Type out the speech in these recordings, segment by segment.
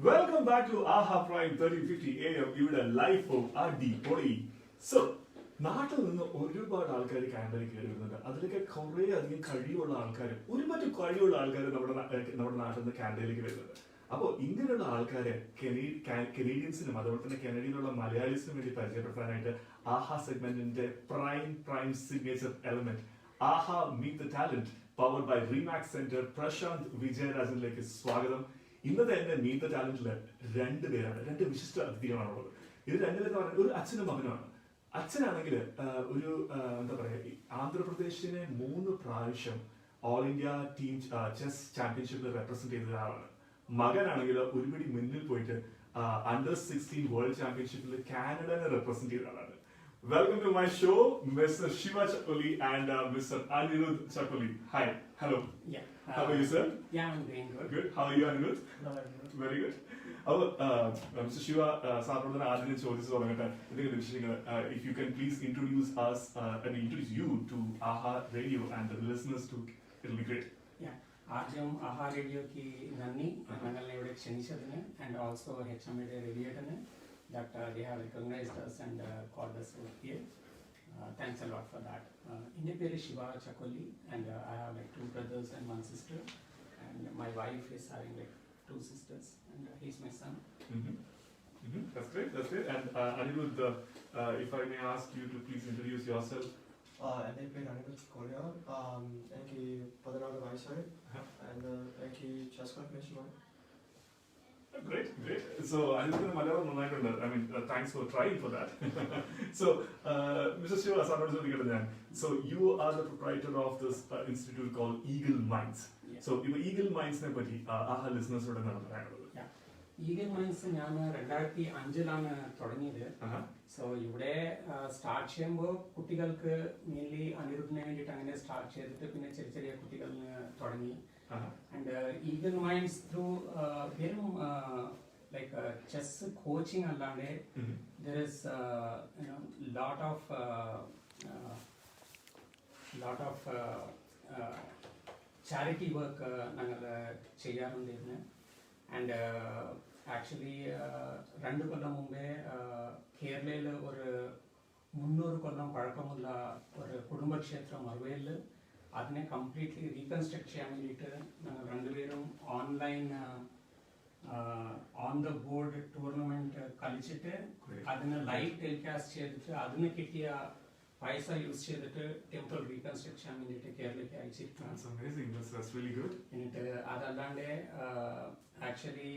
Welcome back to AHA Prime 3050 AM. ഇവിടെ ലൈഫും അടിപൊളി. സോ നാട്ടിൽ നിന്ന് ഒരുപാട് ആൾക്കാർ കാനഡയിൽ കയറി വരുന്നുണ്ട്. അതിലൊക്കെ കുറേ അധികം കഴിവുള്ള ആൾക്കാരും ഒരുപാട് കഴിവുള്ള ആൾക്കാരും നമ്മുടെ നാട്ടിൽ നിന്ന് കാനഡയിലേക്ക് വരുന്നുണ്ട്. അപ്പോൾ ഇങ്ങനെയുള്ള ആൾക്കാരെ കനേഡിയൻസിനും അതുപോലെ തന്നെ കാനഡയിലുള്ള മലയാളീസിനും വേണ്ടി പരിചയപ്പെടുത്താനായിട്ട് ആഹാ സെഗ്മെന്റിന്റെ പ്രൈം സിഗ്നേച്ചർ എലമെന്റ് ആഹാ meet the talent powered by Remax centre Prashanth വിജയരാജനിലേക്ക് സ്വാഗതം. ഇന്നത്തെ എന്റെ മീറ്റ് ദ ടാലന്റില് രണ്ടുപേരാണ്, രണ്ട് വിശിഷ്ട അതിഥികളാണുള്ളത്. ഇത് രണ്ടുപേരെന്ന് പറഞ്ഞാൽ ഒരു അച്ഛനും മകനുമാണ്. അച്ഛനാണെങ്കിൽ ഒരു എന്താ പറയാ, ആന്ധ്രാപ്രദേശിനെ 3 പ്രാവശ്യം ഓൾ ഇന്ത്യ ടീം ചെസ് ചാമ്പ്യൻഷിപ്പിൽ റെപ്രസെന്റ് ചെയ്ത ഒരാളാണ്. മകനാണെങ്കിൽ ഒരുപടി മുന്നിൽ പോയിട്ട് under-16 വേൾഡ് ചാമ്പ്യൻഷിപ്പിൽ കാനഡനെ റെപ്രസെന്റ് ചെയ്ത ആളാണ്. Welcome to my show, Mr. Shiva Chakoli and Mr. Anirudh Chakoli. Hi, hello. Yeah. How are you, sir? Yeah, I'm doing good. Good. How are you, Anirudh? Very good. Mr. Shiva, സാറിനോട് ആദ്യം ചോദിച്ചു തുടങ്ങട്ടെ, എന്തെങ്കിലും വിഷയങ്ങൾ. If you can please introduce us and introduce you to AHA Radio and the listeners to, it'll be great. Yeah. ആദ്യം ആഹാ റേഡിയോക്ക് നന്ദി, ഞങ്ങളെ ഇവിടെ ക്ഷണിച്ചതിന്, ആൻഡ് ഓൾസോ HMD റേഡിയേറ്ററിന് that they have recognized us and called us over here. Thanks a lot for that. In പേര് Shiva Chakoli, and I have like 2 brothers and 1 sister, and my wife is having like 2 sisters, and he's my son. That's great. That's great. And Anirudh, if I may ask you to please introduce yourself. എൻ്റെ പേര് അനിരുദ്ധ് കോളിയ. എനിക്ക് 14 വയസ്സായി, and എനിക്ക് chess കളിക്കാൻ ഇഷ്ടമാണ്. Great, great. So, Anirudh Malayalam നന്നായിട്ടുണ്ട്. I mean, thanks for trying for that. So, Mr. Shiva, സാറിനോട് ചോദിക്കട്ടെ ഞാൻ. So, you are the proprietor of this institute called Eagle Minds. Yeah. So, ഇപ്പോൾ Eagle Mindsനെ പറ്റി ആഹാ ലിസണേഴ്സിനോട് എന്താണ് പറയാനുള്ളത്? ഈഗൽ മൈൻഡ്സ് ഞാൻ 2005 തുടങ്ങിയത്. സോ ഇവിടെ സ്റ്റാർട്ട് ചെയ്യുമ്പോൾ കുട്ടികൾക്ക് മെയിൻലി അനിരുദ്ധിന് വേണ്ടിയിട്ട് അങ്ങനെ സ്റ്റാർട്ട് ചെയ്തിട്ട് പിന്നെ ചെറിയ ചെറിയ കുട്ടികളിന് തുടങ്ങി. ആൻഡ് ഈഗൽ മൈൻഡ്സ് ത്രൂ വെറും ലൈക്ക് ചെസ് കോച്ചിങ് അല്ലാണ്ട് there is lot of charity work ഞങ്ങൾ ചെയ്യാറുണ്ടായിരുന്നു. ആൻഡ് ആക്ച്വലി 2 കൊല്ലം മുമ്പേ കേരളയിൽ ഒരു 300 കൊല്ലം പഴക്കമുള്ള ഒരു കുടുംബക്ഷേത്രം മറുവയിൽ അതിനെ കംപ്ലീറ്റ്ലി റീകൺസ്ട്രക്ട് ചെയ്യാൻ വേണ്ടിയിട്ട് ഞങ്ങൾ രണ്ടുപേരും online on the board tournament കളിച്ചിട്ട് അതിന് ലൈവ് ടെലികാസ്റ്റ് ചെയ്തിട്ട് അതിന് കിട്ടിയ പൈസ യൂസ് ചെയ്തിട്ട് ടെമ്പിൾ റീകൺസ്ട്രക്ട് ചെയ്യാൻ വേണ്ടിയിട്ട് കേരളയ്ക്ക് അയച്ചിരിക്കുകയാണ്. എന്നിട്ട് അതല്ലാണ്ട് ആക്ച്വലി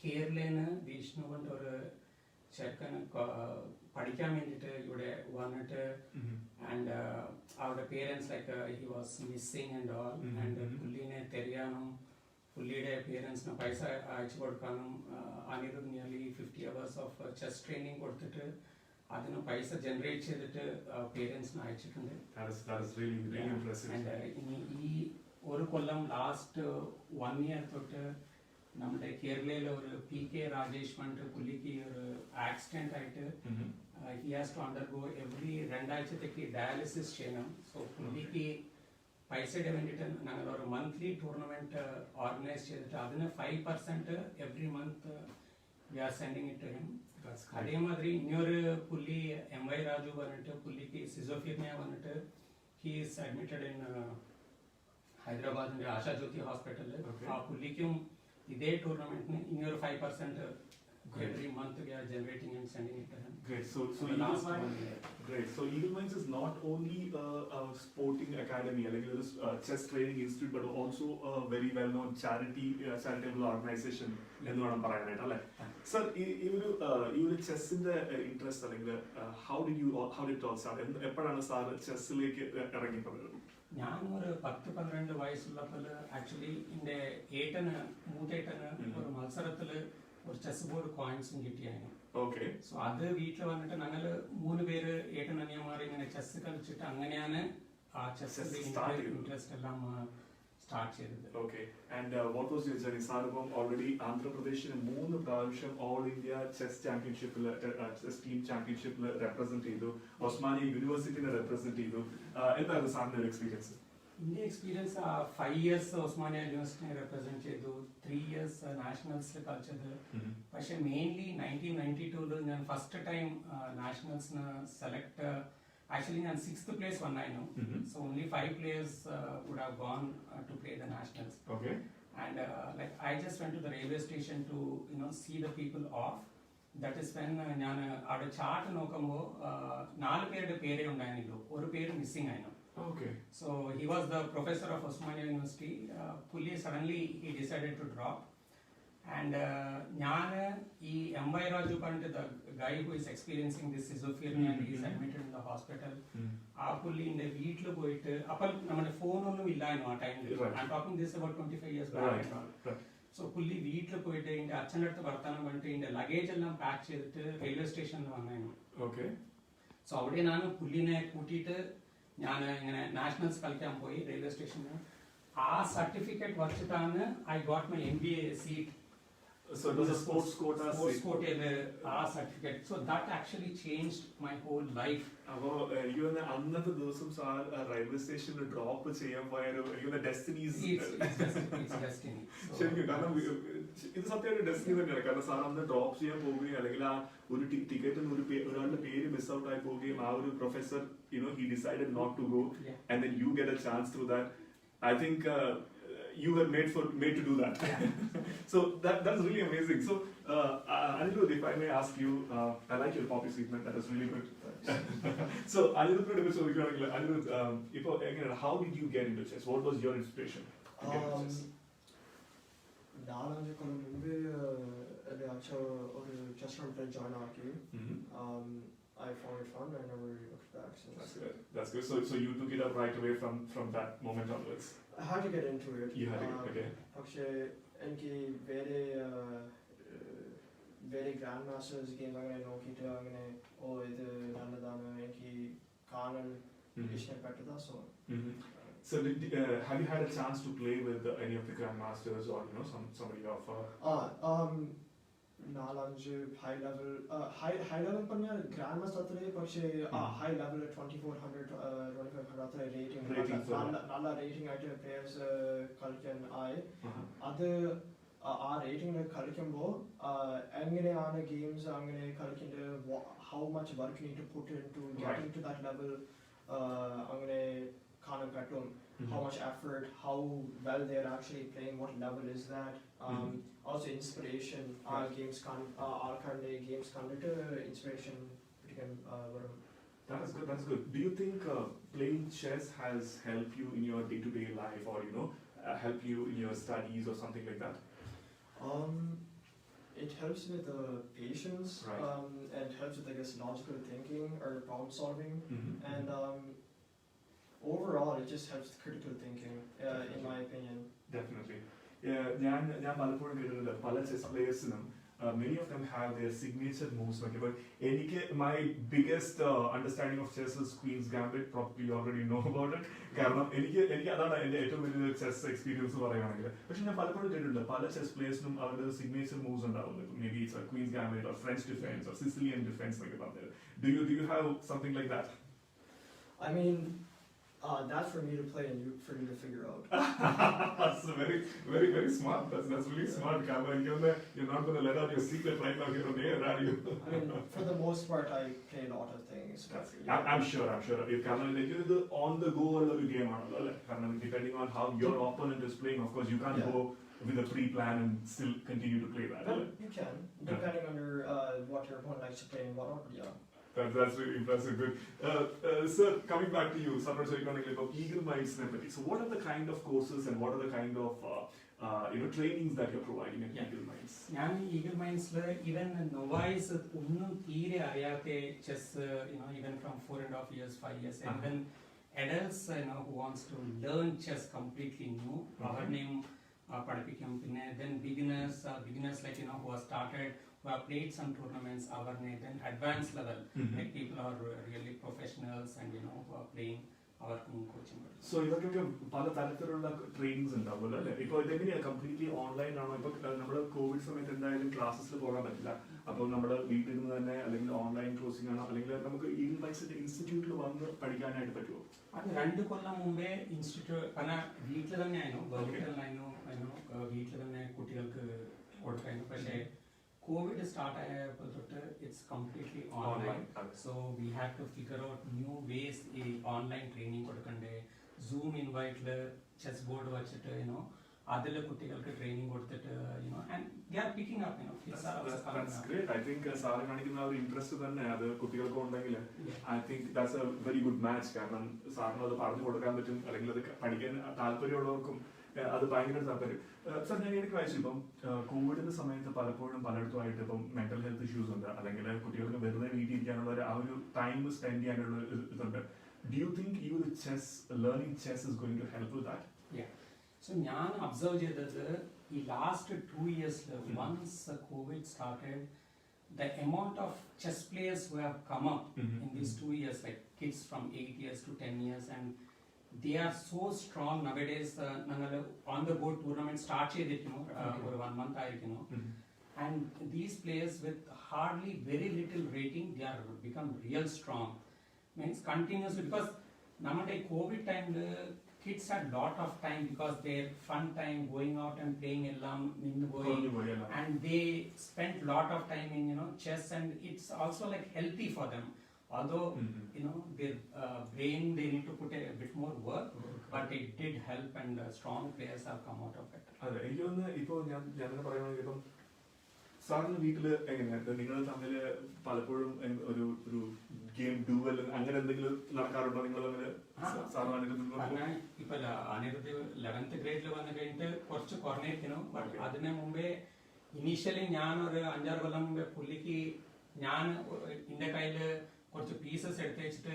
കേരളന് വിഷ്ണു കൊണ്ട് ഒരു ചെക്കന് പഠിക്കാൻ വേണ്ടിയിട്ട് ഇവിടെ വന്നിട്ട്, ആൻഡ് അവരുടെ parents like he was missing and all, and പുള്ളിനെ തെരയാനും പുള്ളിയുടെ പേരൻസിന് പൈസ അയച്ചു കൊടുക്കാനും Anirudh nearly 50 hours of chess training കൊടുത്തിട്ട് അതിന് പൈസ ജനറേറ്റ് ചെയ്തിട്ട് പേരൻസിന് അയച്ചിട്ടുണ്ട്. ഇനി ഈ ഒരു കൊല്ലം ലാസ്റ്റ് 1 year തൊട്ട് നമ്മുടെ കേരളയിൽ ഒരു PK രാജേഷ് പറഞ്ഞിട്ട് പുള്ളിക്ക് ഒരു ആക്സിഡന്റ് ആയിട്ട് he has to undergo every 2 ആഴ്ചത്തേക്ക് ഡയാലിസിസ് ചെയ്യണം. സോ പുള്ളിക്ക് പൈസയുടെ വേണ്ടിയിട്ട് ഞങ്ങൾ ഒരു മന്ത്ലി ടൂർണമെന്റ് ഓർഗനൈസ് ചെയ്തിട്ട് അതിന് 5% every month we are sending it to him. അതേമാതിരി ഇനിയൊരു പുള്ളി MY രാജു പറഞ്ഞിട്ട് പുള്ളിക്ക് സിസോഫീർണിയ വന്നിട്ട് ഹി ഈസ് അഡ്മിറ്റഡ് ഇൻ ഹൈദരാബാദിന്റെ ആശാജ്യോതി ഹോസ്പിറ്റലിൽ. ആ പുള്ളിക്കും ഇതേ ടൂർണമെന്റിന് ഇനിയൊരു 5% every month we are generating and sending it to him. Great. So Eagle Minds is not only a sporting academy, like a chess training institute, but also a very well-known charitable organization. എന്ന് വേണം പറയാനായിട്ട് അല്ലേ? Sir, ഈ ഒരു ചെസ്സിന്റെ interest അല്ലെങ്കിൽ how did it all start? എപ്പോഴാണ് sir ചെസ്സിലേക്ക് ഇറങ്ങിയത്? ഞാൻ ഒരു 10-12 വയസ്സുള്ളപ്പോൾ ആക്ച്വലി എൻ്റെ മൂത്തേട്ടന് ഒരു മത്സരത്തില് ഒരു ചെസ് ബോർഡ് കോയിൻസും കിട്ടിയായിരുന്നു. ഓക്കെ. സോ അത് വീട്ടിൽ വന്നിട്ട് ഞങ്ങൾ 3 പേര് ഏട്ടനനിയന്മാർ ഇങ്ങനെ ചെസ് കളിച്ചിട്ട് അങ്ങനെയാണ് ആ ചെസ്സിന്റെ ഇൻട്രസ്റ്റ് എല്ലാം സ്റ്റാർട്ട് ചെയ്തത്. Okay. And what was your journey? Sir ഇപ്പം ഓൾറെഡി ആന്ധ്രാപ്രദേശിന് 3 പ്രാവശ്യം ഓൾ ഇന്ത്യ ചെസ് ചാമ്പ്യൻഷിപ്പിൽ ചെസ് ടീം ചാമ്പ്യൻഷിപ്പിൽ റെപ്രസെന്റ് ചെയ്തു. ഒസ്മാനിയ യൂണിവേഴ്സിറ്റിനെ റെപ്രസെന്റ് ചെയ്തു. എന്തായിരുന്നു സാറിന്റെ ഒരു experience? India experience 5 years Osmania University represent chedu, 3 years നാഷണൽസിൽ കളിച്ചത്. Mhm. പക്ഷെ മെയിൻലി 1992 ഞാൻ ഫസ്റ്റ് ടൈം നാഷണൽസിന് സെലക്ട് ആക്ച്വലി ഞാൻ 6th place വന്നായിരുന്നു. Mhm. So only 5 players would have gone to play the nationals. Okay. And like I just went to the railway station to see the people off. That is when ഞാൻ അവിടെ chart നോക്കുമ്പോൾ 4 പേരുടെ പേരേ ഉണ്ടായിരുന്നുള്ളൂ, ഒരു പേര് missing ആയിരുന്നു. Okay. So he was the professor of Osmania University. Pulli suddenly he decided to drop. And ഞാൻ ഈ M.Y. Raju പറഞ്ഞിട്ട് the guy who is experiencing this schizophrenia and he is admitted in the hospital. ആ പുള്ളിന്റെ വീട്ടിൽ പോയിട്ട്, അപ്പോൾ നമ്മുടെ ഫോണൊന്നും ഇല്ലായിരുന്നു ആ ടൈമിൽ. Right. I'm talking this about 25 years Right. back and all. Right. So പുള്ളി വീട്ടിൽ പോയിട്ട് എൻ്റെ അച്ഛൻ്റെ അടുത്ത് വർത്താനം പറഞ്ഞിട്ട് എൻ്റെ ലഗേജ് എല്ലാം പാക്ക് ചെയ്തിട്ട് റെയിൽവേ സ്റ്റേഷനിൽ വന്നായിരുന്നു. Okay. സോ അവിടെ ഞാൻ പുള്ളിനെ കൂട്ടിയിട്ട് ഞാൻ ഇങ്ങനെ നാഷണൽസ് കളിക്കാൻ പോയി റെയിൽവേ സ്റ്റേഷനിൽ. ആ സർട്ടിഫിക്കറ്റ് വച്ചിട്ടാണ് I got my MBA seat. So it was a sports quota. Sports കോട്ടയിൽ ആ certificate. So that actually changed my whole life. അപ്പോ എനിക്ക് തോന്നുന്നു അന്നത്തെ ദിവസം സാർ റെയിൽവേ സ്റ്റേഷനിൽ ഡ്രോപ്പ് ചെയ്യാൻ പോയ ഒരു ഡെസ്റ്റിനീസ് ശരിക്കും. കാരണം ഇത് സത്യമായിട്ട് ഡെസ്റ്റിനി തന്നെയാണ്. കാരണം സാർ അന്ന് ഡ്രോപ്പ് ചെയ്യാൻ പോവുകയും അല്ലെങ്കിൽ ആ ഒരു ടിക്കറ്റിന് ഒരാളുടെ പേര് മിസ് ഔട്ട് ആയി പോവുകയും ആ ഒരു professor he decided not to go, and then you get a chance through that. I think you were made to do that. So that's really amazing. So Anirudh, if I may ask you, I like your poppy statement. That is really good. So Anirudh, ipo how did you get into chess? What was your inspiration to get into chess? 4-5 കൊല്ലം മുമ്പ് എൻ്റെ അച്ഛൻ ഒരു chess tournament join ആക്കി. I found it fun and never looked back since. That's good. So you took it up right away from that moment onwards. I had to get into it. You had to okay. പക്ഷേ എനിക്ക് വേറെ grand masters game അങ്ങനെ നോക്കിയിട്ട് അങ്ങനെ ഇത് നല്ലതാണ് എനിക്ക് കാണാൻ ഇഷ്ടപ്പെട്ടതാ. So have you had a chance to play with any of the grandmasters or somebody of 4-5 high level പറഞ്ഞാൽ ഗ്രാൻഡ് മാസ്റ്റർ അത്രേ. പക്ഷേ ഹൈ ലെവൽ 2400 അത്ര റേറ്റിംഗ് നല്ല റേറ്റിംഗ് ആയിട്ട് പ്ലേയേഴ്സ് കളിക്കാൻ ആയി. അത് ആ റേറ്റിംഗ് കളിക്കുമ്പോൾ എങ്ങനെയാണ് ഗെയിംസ് അങ്ങനെ കളിക്കേണ്ടത്, how much work need to put into getting to that level അങ്ങനെ കാണാൻ പറ്റും. How much effort, how well they are actually playing, what level is that. Also inspiration, our games conduct inspiration varum. That's good. Do you think playing chess has helped you in your day-to-day life, or helped you in your studies or something like that? It helps with patience. Right. And helps with, I guess, logical thinking or problem solving. And overall it just helps with critical thinking, in my opinion. Definitely. ഞാൻ പലപ്പോഴും കേട്ടിട്ടുണ്ട് പല chess പ്ലേയേഴ്സിനും many of them have their signature moves. But എനിക്ക് my biggest understanding of chess is Queen's Gambit. Probably you already know about it. കാരണം എനിക്ക് അതാണ് എൻ്റെ ഏറ്റവും വലിയ ചെസ് എക്സ്പീരിയൻസ് പറയുകയാണെങ്കിൽ. പക്ഷെ ഞാൻ പലപ്പോഴും കേട്ടിട്ടുണ്ട് പല ചെസ് പ്ലേയേഴ്സിനും അവരുടെ സിഗ്നേച്ചർ മൂവ്സ് ഉണ്ടാവുന്നത്. Maybe it's a Queen's Gambit or French defense or Sicilian defense എന്നൊക്കെ പറഞ്ഞത്. Do you have something like that? I mean, that's for me to play and for you to figure out. That's very, very, very smart. That's really smart, Kamala. You're not going to let out your secret right now here on air, are you? I mean, for the most part, I play a lot of things. I'm sure. Kamala, it's on the go game. Depending on how your opponent is playing, of course, you can't go with a pre-plan and still continue to play that. Well, you can, depending on what your opponent likes to play and what, yeah. That's really impressive. Good. Sir, coming back to you, Sunrise Economic of Eagle Minds. So what are the kind of courses and what are the kind of trainings that you're providing at Eagle Minds? ഞാൻ eagle മൈൻഡ്സിൽ even novice ഒന്നും തീരെ അറിയാത്ത chess even from 4.5 years, 5 years, and even adults who wants to learn chess completely new, അവരുടെയും പഠിപ്പിക്കും. പിന്നെ then beginners like who have started, who have played some tournaments, then advanced level, like people are really professionals and who are playing, അവർക്കും coaching. So ഇതൊക്കെ പല തരത്തിലുള്ള trainings ഉണ്ടാവുമല്ലോ അല്ലേ? ഇപ്പോൾ ഇതെങ്ങനെയാണ് കംപ്ലീറ്റ്ലി ഓൺലൈൻ ആണോ? ഇപ്പോൾ നമ്മുടെ കോവിഡ് സമയത്ത് എന്തായാലും ക്ലാസ്സിൽ പോകാൻ പറ്റില്ല. അപ്പോൾ നമ്മുടെ വീട്ടിൽ നിന്ന് തന്നെ അല്ലെങ്കിൽ ഓൺലൈൻ കോച്ചിങ് ആണോ അല്ലെങ്കിൽ നമുക്ക് ഈഗിൾ മൈൻഡ്സിന്റെ ഇൻസ്റ്റിറ്റ്യൂട്ടിൽ വന്ന് പഠിക്കാനായിട്ട് പറ്റുമോ? അത് 2 കൊല്ലം മുമ്പേ ഇൻസ്റ്റിറ്റ്യൂട്ട് കാരണം വീട്ടിൽ തന്നെ ആയിരുന്നു, വീട്ടിൽ തന്നെ കുട്ടികൾക്ക് കൊടുക്കായിരുന്നു പക്ഷേ കോവിഡ് സ്റ്റാർട്ട് ആയപ്പോൾ തൊട്ട് it's completely online so we have to figure out new ways ഈ ഓൺലൈൻ ട്രെയിനിങ് കൊടുക്കണ്ടേ സൂം ഇൻവൈറ്റിൽ ചെസ് ബോർഡ് വെച്ചിട്ട് യുനോ അതിൽ കുട്ടികൾക്ക് ട്രെയിനിങ് കൊടുത്തിട്ട് you know and they are picking up you know That's great. I think sir കാണിക്കുന്ന ഒരു ഇൻട്രസ്റ്റ് തന്നെ അത് കുട്ടികൾക്ക് ഉണ്ടെങ്കിൽ I think that's a very good match കാരണം സാറിന് അത് പറഞ്ഞു കൊടുക്കാൻ പറ്റും അല്ലെങ്കിൽ അത് പഠിക്കാൻ താല്പര്യമുള്ളവർക്കും അത് ഭയങ്കര താല്പര്യം. സാർ ഞാൻ എനിക്ക് വായിച്ചു ഇപ്പം കോവിഡിന്റെ സമയത്ത് പലപ്പോഴും പലയിടത്തുമായിട്ട് ഇപ്പം മെന്റൽ ഹെൽത്ത് ഇഷ്യൂസ് ഉണ്ട് അല്ലെങ്കിൽ കുട്ടികൾക്ക് വെറുതെ വീട്ടിൽ ഇരിക്കാനുള്ള ആ ഒരു ടൈം സ്പെൻഡ് ചെയ്യാനുള്ള ഇതുണ്ട്. Do you think even learning chess is going to help with that? Yeah. So ഞാൻ ഒബ്സർവ് ചെയ്തത് ഈ last 2 years once COVID started, the amount of chess players who have come up in these 2 years, like kids from 8 years to 10 years, and they are so strong nowadays. ഞങ്ങൾ on the board tournament start ചെയ്തിരിക്കുന്നു ഒരു 1 month ആയിരിക്കുന്നു. And these players with hardly very little rating, they are become real strong. Means continuously because നമ്മുടെ COVID time kids had lot of time because their fun time going out and playing എല്ലാം നിന്ന് പോയി and they spent lot of time in chess and it's also like healthy for them although their brain they need to put a bit more work but it did help and strong players have come out of it. അതെ എനിക്ക് തോന്നുന്നു ഇപ്പോൾ ഞാൻ പറയുകയാണെങ്കിൽ ഇപ്പം സാറിന് വീട്ടില് എങ്ങനെയാണ് നിങ്ങൾ തമ്മിൽ പലപ്പോഴും ഒരു ഗെയിം ഡ്യൂവൽ അങ്ങനെ എന്തെങ്കിലും നടക്കാറുണ്ടോ നിങ്ങൾ തമ്മിൽ? ഇപ്പൊ അനിരുദ്ധ് 11th grade വന്നു കഴിഞ്ഞിട്ട് കുറച്ച് കുറഞ്ഞിരിക്കുന്നു. അതിന് മുമ്പേ ഇനീഷ്യലി ഞാൻ ഒരു 5-6 കൊല്ലം മുമ്പേ പുള്ളിക്ക് ഞാൻ എന്റെ കയ്യില് കുറച്ച് pieces എടുത്ത് വെച്ചിട്ട്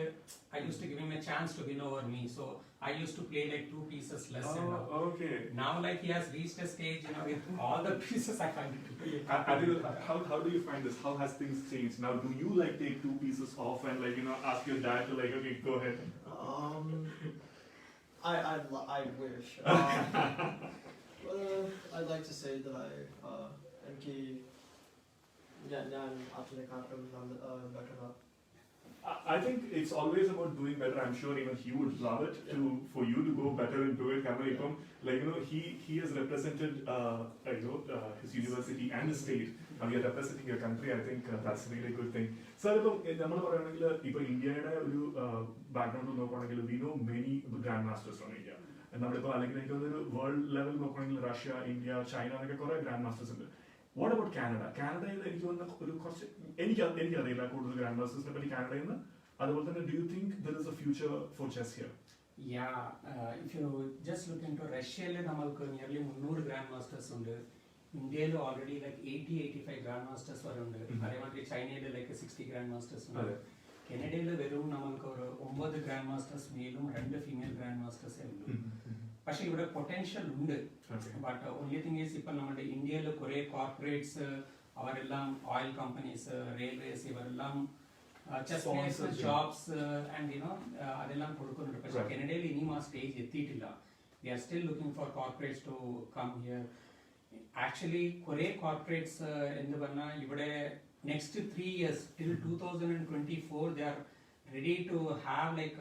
I used to give him a chance to win over me. So I used to play like 2 pieces less. Okay. Now like he has reached a stage, with all the pieces I find it to be. How do you find this? How has things changed? Now do you like take 2 pieces off and like ask your dad to like okay go ahead? I wish. I'd like to say that എനിക്ക് ഞാൻ അതിനെക്കാട്ടും better. I think it's always about doing better. I'm sure even he would love it for you to go better into it. Like he has represented his university and his state. Now you're representing your country. I think that's a really good thing. Sir, നമ്മൾ പറയുകയാണെങ്കിൽ ഇപ്പോൾ ഇന്ത്യയുടെ ഒരു background നോക്കുകയാണെങ്കിൽ we know many grandmasters from India. നമ്മളിപ്പോൾ അല്ലെങ്കിൽ എനിക്ക് ഒരു വേൾഡ് ലെവൽ നോക്കുകയാണെങ്കിൽ റഷ്യ, ഇന്ത്യ, ചൈന എന്നൊക്കെ കുറെ ഗ്രാൻഡ് മാസ്റ്റേഴ്സ് ഉണ്ട്. What about Canada? കാനഡയിൽ എനിക്ക് തോന്നുന്ന ഒരു കുറച്ച് എനിക്കറിയില്ല കൂടുതൽ ഗ്രാൻഡ് മാസ്റ്റേഴ്സിനെ പറ്റി കാനഡയിൽ നിന്ന്. അതുപോലെ തന്നെ do you think there is A future four chess here? Yeah, if you just look into റഷ്യയിൽ നമ്മൾക്ക് നിയർലി 300 ഗ്രാൻഡ് മാസ്റ്റേഴ്സ് ഉണ്ട്. ഇന്ത്യയിൽ ഓൾറെഡി ലൈക്ക് 80-85 ഗ്രാൻഡ് മാസ്റ്റേഴ്സ് വരെ ഉണ്ട്. അതേമാതിരി ചൈനയിൽ ലൈക്ക് 60 ഗ്രാൻഡ് മാസ്റ്റേഴ്സ് ഉണ്ട്. കനഡയിൽ വെറും നമ്മൾക്ക് ഒരു 9 ഗ്രാൻഡ് മാസ്റ്റേഴ്സ് മെയിലും 2 ഫീമെയിൽ ഗ്രാൻഡ് മാസ്റ്റേഴ്സേ ഉള്ളൂ. പക്ഷെ ഇവിടെ പൊട്ടൻഷ്യൽ ഉണ്ട്. ബട്ട് ഓൺലി തിങ് ഈസ് ഇപ്പം നമ്മുടെ ഇന്ത്യയിൽ കുറെ കോർപ്പറേറ്റ്സ് അവരെല്ലാം ഓയിൽ കമ്പനീസ്, റെയിൽവേസ് ഇവരെല്ലാം ജോബ്സ് ആൻഡ് അതെല്ലാം കൊടുക്കുന്നുണ്ട്. പക്ഷെ കനഡയിൽ ഇനിയും ആ സ്റ്റേജ് എത്തിയിട്ടില്ല. We are still looking for corporates to come here. Actually കുറെ കോർപ്പറേറ്റ്സ് എന്ന് പറഞ്ഞാൽ ഇവിടെ next 3 years till 2024 they are ready to have like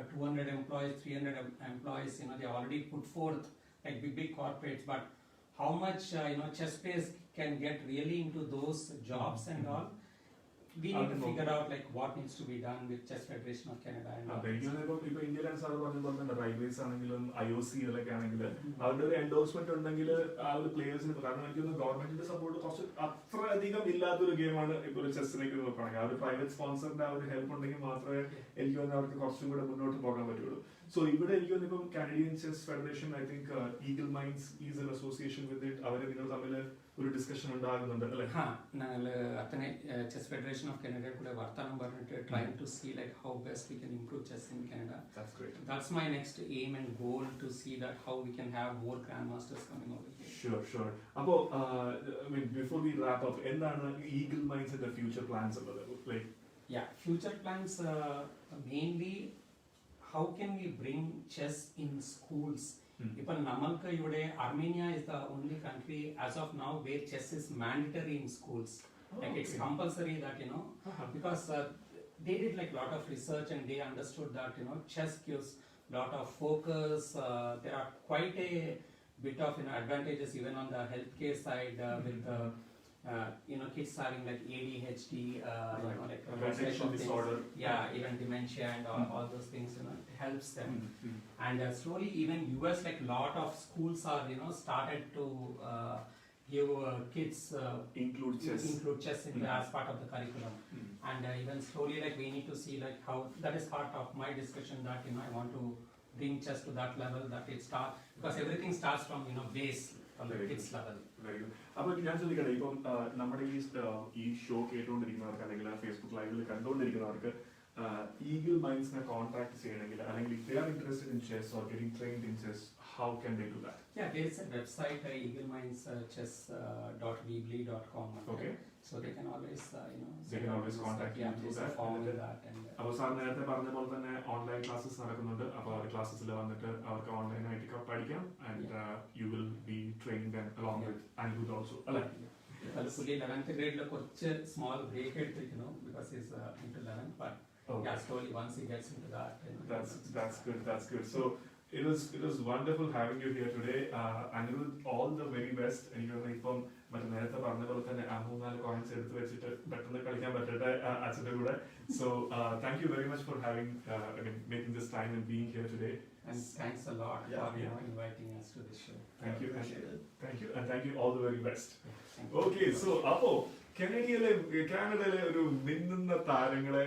200 employees, 300 employees. They already put forth like big corporates, but how much chess players can get really into those jobs and all, we need to figure out like what needs to be done with Chess Federation of Canada and all. ഇപ്പൊ ഇന്ത്യയിലാണ് sir പറഞ്ഞ പോലെ തന്നെ railways ആണെങ്കിലും IOC ഇതിലൊക്കെ ആണെങ്കിൽ അവരുടെ ഒരു എൻഡോഴ്സ്മെന്റ് ഉണ്ടെങ്കിൽ ആ ഒരു പ്ലേയേഴ്സിന്, കാരണം എനിക്ക് ഗവൺമെന്റിന്റെ സപ്പോർട്ട് കുറച്ച് അത്ര അധികം ഇല്ലാത്തൊരു ഗെയിമാണ് ഇപ്പോൾ ഒരു ചെസ്സിലേക്ക് നോക്കുകയാണെങ്കിൽ. ആ ഒരു പ്രൈവറ്റ് സ്പോൺസറിന്റെ ആ ഒരു ഹെൽപ്പ് ഉണ്ടെങ്കിൽ മാത്രമേ എനിക്ക് തോന്നുന്നു അവർക്ക് കുറച്ചും കൂടെ മുന്നോട്ട് പോകാൻ പറ്റുള്ളൂ. സോ ഇവിടെ എനിക്ക് തോന്നുന്നു ഇപ്പം Canadian chess federation, I think eagle minds is N association with it. അവരെ നിങ്ങൾ തമ്മിൽ ഒരു ഡിസ്കഷൻ ഉണ്ടാകുന്നുണ്ട് അല്ലേ? ഞങ്ങൾ അത്തനെ ചെസ് ഫെഡറേഷൻ ഓഫ് കാനഡ കൂടെ വർത്തമാനം പറഞ്ഞിട്ട് trying to see like how best we can improve chess in Canada. That's great. That's my next aim and goal, to see that how we can have more grandmasters coming over here. Sure. Appo I mean before we wrap up, endana Eagle Minds in the future plans ulladu? Like future plans mainly how can we bring chess in schools. Ipo namalku ivide Armenia is the only country as of now where chess is mandatory in schools. Like it's compulsory that because they did like lot of research and they understood that chess gives lot of focus. There are quite a bit of advantages even on the healthcare side with kids having like ADHD, like Attention things. disorder. Yeah, even dementia and all those things, it helps them. And slowly, even US, like lot of schools are started to give kids Include chess. into as part of the curriculum. And even slowly, like we need to see like how that is part of my discussion that I want to bring chess to that level that it start, because everything starts from base from the Very kids level. Very good. അപ്പോൾ ഞാൻ ചോദിക്കട്ടെ, ഇപ്പം നമ്മുടെ ഈ show കേട്ടുകൊണ്ടിരിക്കുന്നവർക്ക് അല്ലെങ്കിൽ Facebook ലൈവിൽ കണ്ടുകൊണ്ടിരിക്കുന്നവർക്ക് eagle മൈൻഡ്സിനെ contact ചെയ്യണമെങ്കിൽ അല്ലെങ്കിൽ if they are interested in chess or getting trained in chess, how can they do that? Yeah, there is a website eaglemindschess.weebly.com. Okay. So they can always They can always contact you through that. form in that and അപ്പോൾ sir നേരത്തെ പറഞ്ഞ പോലെ തന്നെ online classes നടക്കുന്നുണ്ട്. അപ്പോൾ ആ ക്ലാസ്സസിൽ വന്നിട്ട് അവർക്ക് ഓൺലൈനായിട്ട് പഠിക്കാം. And you will be training them along with Anirudh also, അല്ലേ? പുള്ളി 11th grade കുറച്ച് സ്മോൾ ബ്രേക്ക് എടുത്തിരിക്കുന്നു because he's into 11th, but yeah, slowly once he gets into that. That's good. So it was wonderful having you here today. Anirudh, all the very best. എനിക്ക് തോന്നുന്നു ഇപ്പം മറ്റേ നേരത്തെ പറഞ്ഞ പോലെ തന്നെ 3-4 കോയിൻസ് എടുത്ത് വെച്ചിട്ട് പെട്ടെന്ന് കളിക്കാൻ പറ്റട്ടെ അച്ഛൻ്റെ കൂടെ. So thank you very much for making this time and being here today. And thanks a lot for inviting us to this show. Thank you, and thank you, all the very best. Thank you. Okay, so അപ്പോ കാനഡയിലെ ഒരു മിന്നുന്ന താരങ്ങളെ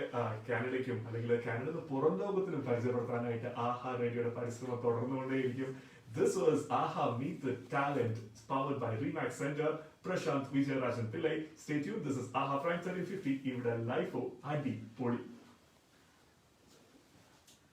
കാനഡയ്ക്കും അല്ലെങ്കിൽ കാനഡയുടെ പുറം ലോകത്തിനും പരിചയപ്പെടുത്താനായിട്ട് ആഹാ റേഡിയോയുടെ പരിശ്രമം തുടർന്നുകൊണ്ടേയിരിക്കും. This was AHA Meet the Talent, powered by Remax Center. Prashant Vijayarajan Pillai. Stay tuned. This is AHA Prime 1350. ഇവിടെ ലൈഫോ അടിപൊളി.